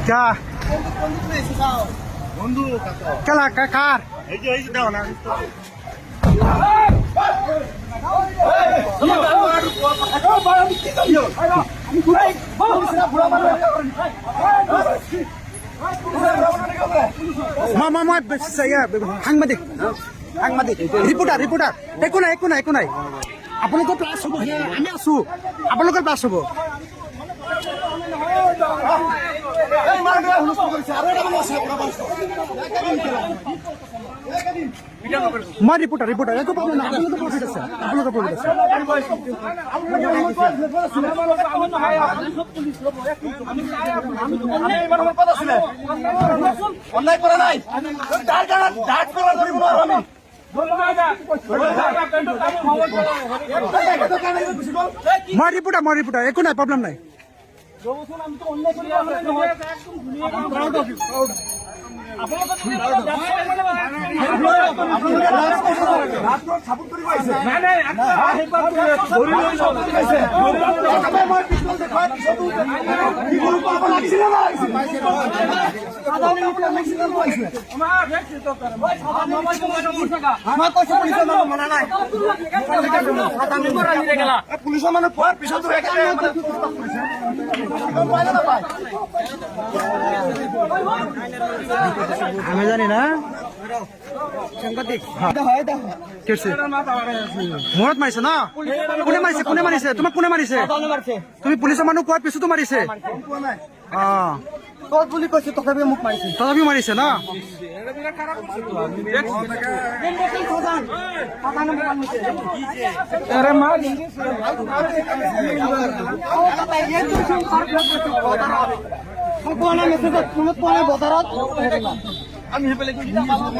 क्या বন্ধু क्या कार এই যে দাও না সাংবাদিক ৰিপৰ্টাৰ একো নাই আপোনালোকৰ প্লাছ হ'ব আমি আছো আপোনালোকৰ প্লাছ হ'ব মই ৰিপৰ্টাৰ একো প্ৰব্লেম নাই আপোনালোকৰ প্ৰফিট আছে অন্যায় কৰা নাই মই ৰিপৰ্টাৰ একো নাই প্ৰব্লেম নাই পুলিচৰ মানুহ পোৱাৰ পিছতো আমি জানি না মূৰত মাৰিছে ন কোনে মাৰিছে তোমাক কোনে মাৰিছে তুমি পুলিচৰ মানুহ কোৱাৰ পিছতো মাৰিছে বুলি কৈছে তথাপি মোক মাৰিছে তথাপিও মাৰিছে ন বজাৰত আমি আমাৰ